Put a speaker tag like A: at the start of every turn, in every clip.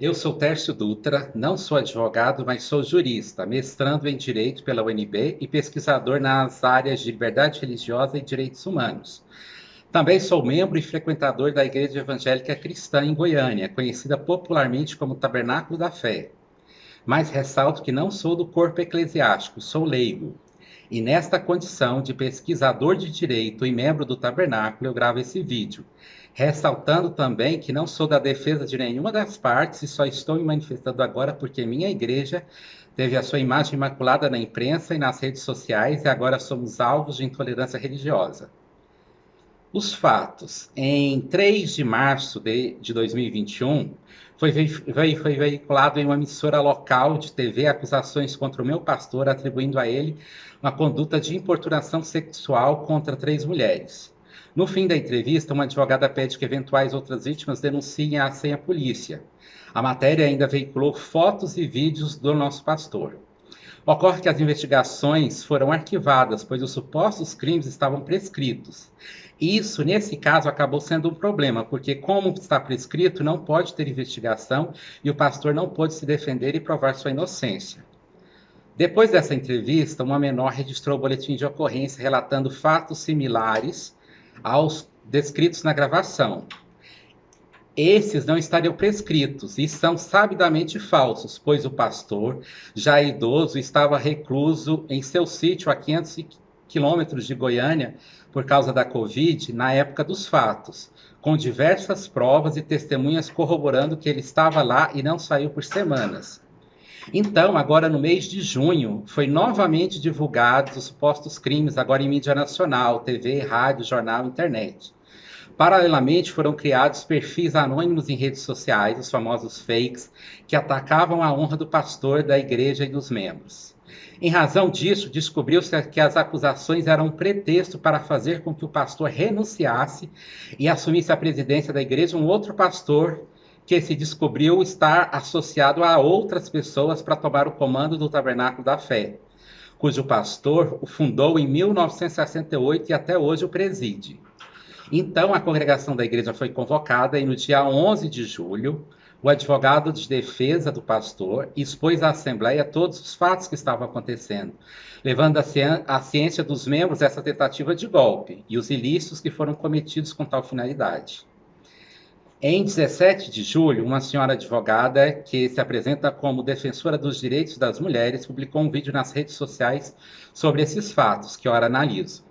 A: Eu sou Tércio Dutra, não sou advogado, mas sou jurista, mestrando em Direito pela UNB e pesquisador nas áreas de liberdade religiosa e direitos humanos. Também sou membro e frequentador da Igreja Evangélica Cristã em Goiânia, conhecida popularmente como Tabernáculo da Fé. Mas ressalto que não sou do corpo eclesiástico, sou leigo. E nesta condição de pesquisador de direito e membro do Tabernáculo, eu gravo esse vídeo, ressaltando também que não sou da defesa de nenhuma das partes e só estou me manifestando agora porque minha igreja teve a sua imagem imaculada na imprensa e nas redes sociais e agora somos alvos de intolerância religiosa. Os fatos. Em 3 de março de 2021, foi veiculado em uma emissora local de TV acusações contra o meu pastor, atribuindo a ele uma conduta de importunação sexual contra 3 mulheres. No fim da entrevista, uma advogada pede que eventuais outras vítimas denunciem a polícia. A matéria ainda veiculou fotos e vídeos do nosso pastor. Ocorre que as investigações foram arquivadas, pois os supostos crimes estavam prescritos. Isso, nesse caso, acabou sendo um problema, porque, como está prescrito, não pode ter investigação e o pastor não pôde se defender e provar sua inocência. Depois dessa entrevista, uma menor registrou o boletim de ocorrência relatando fatos similares aos descritos na gravação. Esses não estariam prescritos e são sabidamente falsos, pois o pastor, já idoso, estava recluso em seu sítio a 500 quilômetros de Goiânia por causa da Covid na época dos fatos, com diversas provas e testemunhas corroborando que ele estava lá e não saiu por semanas. Então, agora no mês de junho, foi novamente divulgados os supostos crimes, agora em mídia nacional, TV, rádio, jornal, internet. Paralelamente, foram criados perfis anônimos em redes sociais, os famosos fakes, que atacavam a honra do pastor, da igreja e dos membros. Em razão disso, descobriu-se que as acusações eram um pretexto para fazer com que o pastor renunciasse e assumisse a presidência da igreja um outro pastor que se descobriu estar associado a outras pessoas para tomar o comando do Tabernáculo da Fé, cujo pastor o fundou em 1968 e até hoje o preside. Então, a congregação da igreja foi convocada e no dia 11 de julho, o advogado de defesa do pastor expôs à Assembleia todos os fatos que estavam acontecendo, levando à ciência dos membros essa tentativa de golpe e os ilícitos que foram cometidos com tal finalidade. Em 17 de julho, uma senhora advogada que se apresenta como defensora dos direitos das mulheres publicou um vídeo nas redes sociais sobre esses fatos, que eu analiso.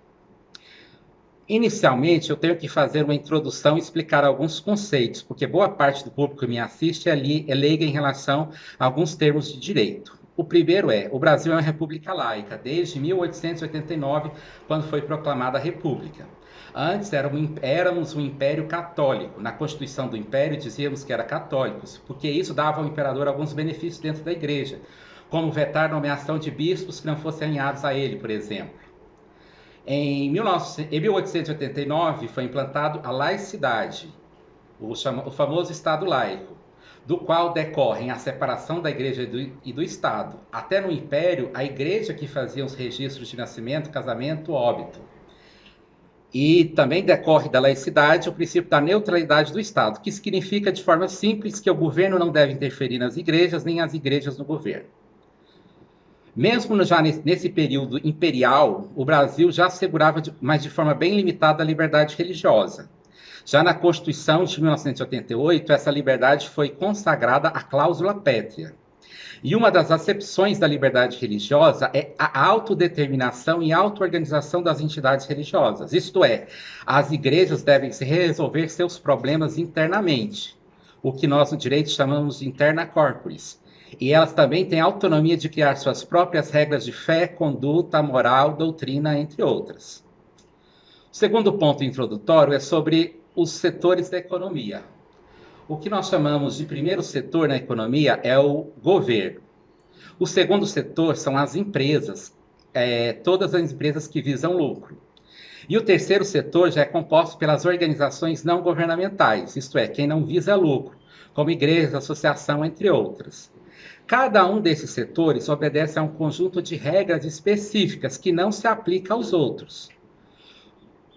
A: Inicialmente, eu tenho que fazer uma introdução e explicar alguns conceitos, porque boa parte do público que me assiste é leiga em relação a alguns termos de direito. O primeiro o Brasil é uma república laica, desde 1889, quando foi proclamada a república. Antes éramos um império católico. Na Constituição do Império dizíamos que era católicos, porque isso dava ao imperador alguns benefícios dentro da igreja, como vetar a nomeação de bispos que não fossem alinhados a ele, por exemplo. Em 1889 foi implantado a laicidade, o famoso Estado laico, do qual decorrem a separação da igreja e do Estado. Até no Império, a igreja que fazia os registros de nascimento, casamento, óbito. E também decorre da laicidade o princípio da neutralidade do Estado, que significa de forma simples que o governo não deve interferir nas igrejas, nem as igrejas no governo. Mesmo já nesse período imperial, o Brasil já assegurava, mas de forma bem limitada, a liberdade religiosa. Já na Constituição de 1988, essa liberdade foi consagrada à cláusula pétrea. E uma das acepções da liberdade religiosa é a autodeterminação e auto-organização das entidades religiosas. Isto é, as igrejas devem se resolver seus problemas internamente, o que nós no direito chamamos de interna corporis. E elas também têm autonomia de criar suas próprias regras de fé, conduta, moral, doutrina, entre outras. O segundo ponto introdutório é sobre os setores da economia. O que nós chamamos de primeiro setor na economia é o governo. O segundo setor são as empresas, todas as empresas que visam lucro. E o terceiro setor já é composto pelas organizações não governamentais, isto é, quem não visa lucro, como igreja, associação, entre outras. Cada um desses setores obedece a um conjunto de regras específicas que não se aplica aos outros.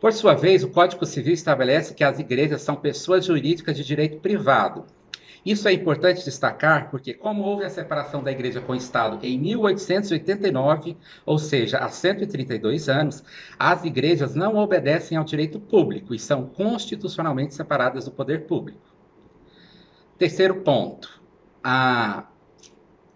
A: Por sua vez, o Código Civil estabelece que as igrejas são pessoas jurídicas de direito privado. Isso é importante destacar porque, como houve a separação da Igreja com o Estado em 1889, ou seja, há 132 anos, as igrejas não obedecem ao direito público e são constitucionalmente separadas do poder público. Terceiro ponto, a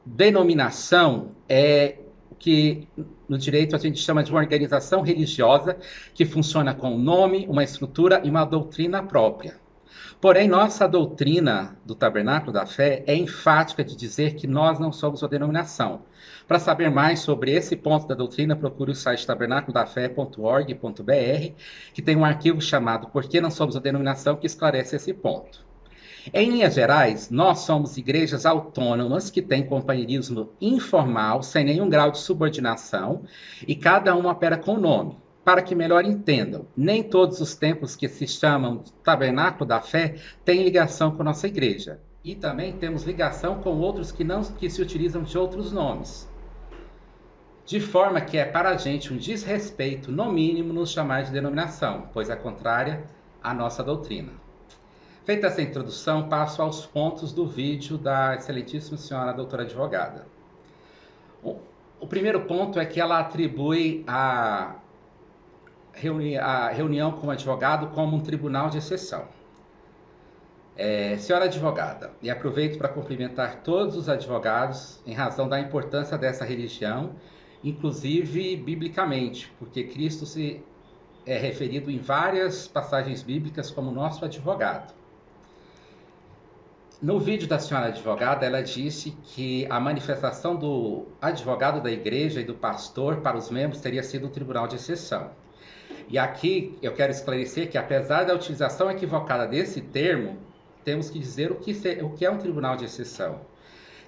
A: denominação é o que no direito a gente chama de uma organização religiosa que funciona com um nome, uma estrutura e uma doutrina própria. Porém, nossa doutrina do Tabernáculo da Fé é enfática de dizer que nós não somos uma denominação. Para saber mais sobre esse ponto da doutrina, procure o site tabernaculodafé.org.br, que tem um arquivo chamado Por que não somos uma denominação, que esclarece esse ponto. Em linhas gerais, nós somos igrejas autônomas que têm companheirismo informal, sem nenhum grau de subordinação, e cada uma opera com nome. Para que melhor entendam, nem todos os templos que se chamam Tabernáculo da Fé têm ligação com nossa igreja. E também temos ligação com outros que se utilizam de outros nomes. De forma que é para a gente um desrespeito, no mínimo, nos chamar de denominação, pois é contrária à nossa doutrina. Feita essa introdução, passo aos pontos do vídeo da excelentíssima senhora doutora advogada. O primeiro ponto é que ela atribui a reunião com o advogado como um tribunal de exceção. Senhora advogada, e aproveito para cumprimentar todos os advogados em razão da importância dessa religião, inclusive biblicamente, porque Cristo se é referido em várias passagens bíblicas como nosso advogado. No vídeo da senhora advogada, ela disse que a manifestação do advogado da igreja e do pastor para os membros teria sido um tribunal de exceção. E aqui eu quero esclarecer que, apesar da utilização equivocada desse termo, temos que dizer o que é um tribunal de exceção.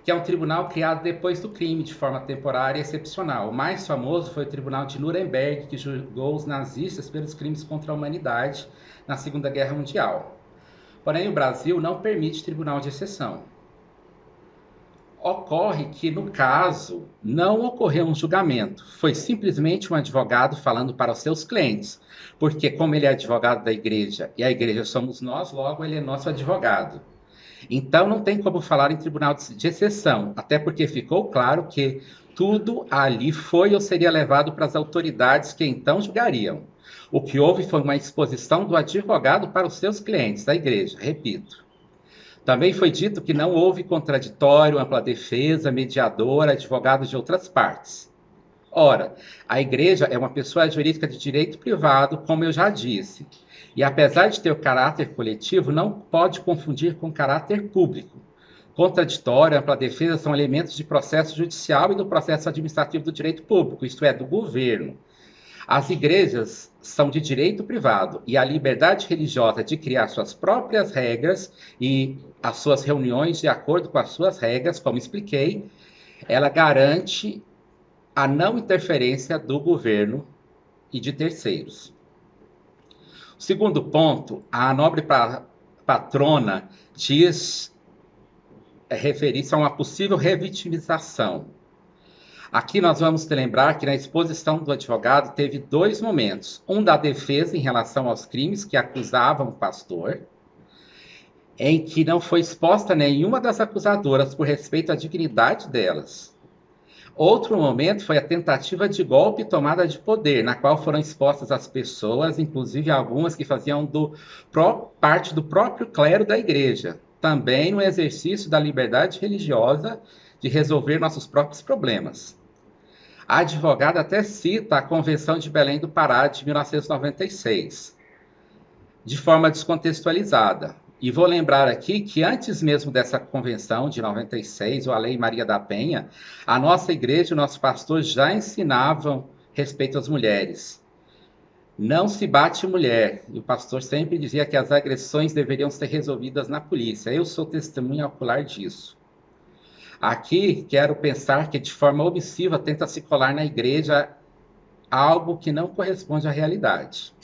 A: Que é um tribunal criado depois do crime, de forma temporária e excepcional. O mais famoso foi o Tribunal de Nuremberg, que julgou os nazistas pelos crimes contra a humanidade na Segunda Guerra Mundial. Porém, o Brasil não permite tribunal de exceção. Ocorre que, no caso, não ocorreu um julgamento. Foi simplesmente um advogado falando para os seus clientes. Porque, como ele é advogado da igreja e a igreja somos nós, logo ele é nosso advogado. Então, não tem como falar em tribunal de exceção, até porque ficou claro que tudo ali foi ou seria levado para as autoridades que então julgariam. O que houve foi uma exposição do advogado para os seus clientes da igreja, repito. Também foi dito que não houve contraditório, ampla defesa, mediador, advogado de outras partes. Ora, a igreja é uma pessoa jurídica de direito privado, como eu já disse. E apesar de ter o caráter coletivo, não pode confundir com caráter público. Contraditório, ampla defesa são elementos de processo judicial e do processo administrativo do direito público, isto é, do governo. As igrejas são de direito privado e a liberdade religiosa de criar suas próprias regras e as suas reuniões de acordo com as suas regras, como expliquei, ela garante a não interferência do governo e de terceiros. O segundo ponto, a nobre patrona diz referir-se a uma possível revitimização. Aqui nós vamos lembrar que na exposição do advogado teve dois momentos. Um da defesa em relação aos crimes que acusavam o pastor, em que não foi exposta nenhuma das acusadoras por respeito à dignidade delas. Outro momento foi a tentativa de golpe e tomada de poder, na qual foram expostas as pessoas, inclusive algumas que faziam parte do próprio clero da igreja, também no exercício da liberdade religiosa de resolver nossos próprios problemas. A advogada até cita a Convenção de Belém do Pará de 1996, de forma descontextualizada. E vou lembrar aqui que antes mesmo dessa convenção de 96, ou a Lei Maria da Penha, a nossa igreja e o nosso pastor já ensinavam respeito às mulheres. Não se bate mulher. E o pastor sempre dizia que as agressões deveriam ser resolvidas na polícia. Eu sou testemunha ocular disso. Aqui quero pensar que de forma omissiva tenta se colar na igreja algo que não corresponde à realidade.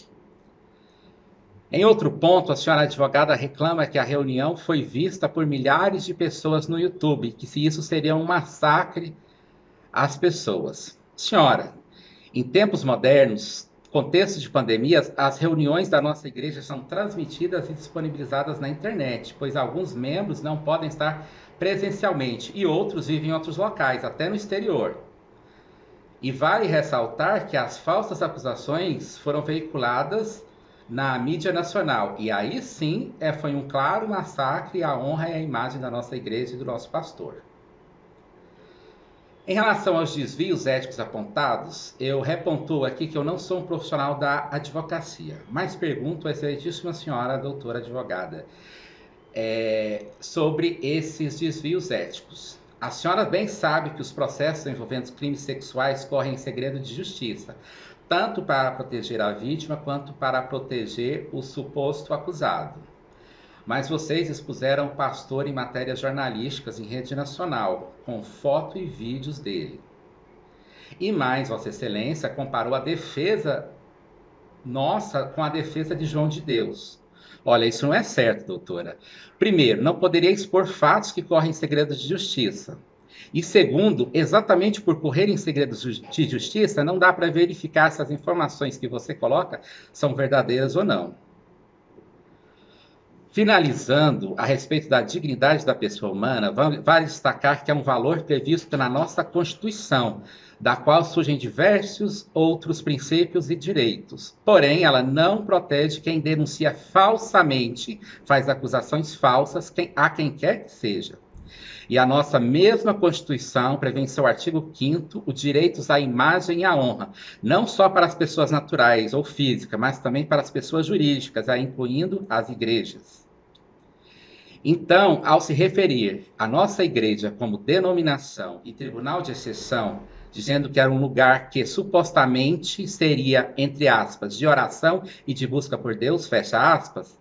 A: Em outro ponto, a senhora advogada reclama que a reunião foi vista por milhares de pessoas no YouTube, que se isso seria um massacre às pessoas. Senhora, em tempos modernos, contexto de pandemias, as reuniões da nossa igreja são transmitidas e disponibilizadas na internet, pois alguns membros não podem estar presencialmente e outros vivem em outros locais, até no exterior. E vale ressaltar que as falsas acusações foram veiculadas na mídia nacional. E aí sim foi um claro massacre à honra e à imagem da nossa igreja e do nosso pastor. Em relação aos desvios éticos apontados, eu repontuo aqui que eu não sou um profissional da advocacia, mas pergunto à excelentíssima senhora, doutora advogada, sobre esses desvios éticos. A senhora bem sabe que os processos envolvendo crimes sexuais correm em segredo de justiça, tanto para proteger a vítima quanto para proteger o suposto acusado. Mas vocês expuseram o pastor em matérias jornalísticas em rede nacional, com foto e vídeos dele. E mais, Vossa Excelência comparou a defesa nossa com a defesa de João de Deus. Olha, isso não é certo, doutora. Primeiro, não poderia expor fatos que correm em segredo de justiça. E segundo, exatamente por correr em segredo de justiça, não dá para verificar se as informações que você coloca são verdadeiras ou não. Finalizando, a respeito da dignidade da pessoa humana, vale destacar que é um valor previsto na nossa Constituição, da qual surgem diversos outros princípios e direitos. Porém, ela não protege quem denuncia falsamente, faz acusações falsas a quem quer que seja. E a nossa mesma Constituição prevê em seu artigo 5º o direito à imagem e à honra, não só para as pessoas naturais ou físicas, mas também para as pessoas jurídicas, incluindo as igrejas. Então, ao se referir à nossa igreja como denominação e tribunal de exceção, dizendo que era um lugar que supostamente seria, entre aspas, de oração e de busca por Deus, fecha aspas,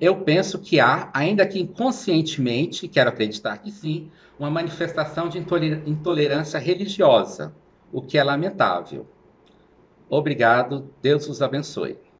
A: eu penso que há, ainda que inconscientemente, quero acreditar que sim, uma manifestação de intolerância religiosa, o que é lamentável. Obrigado, Deus os abençoe.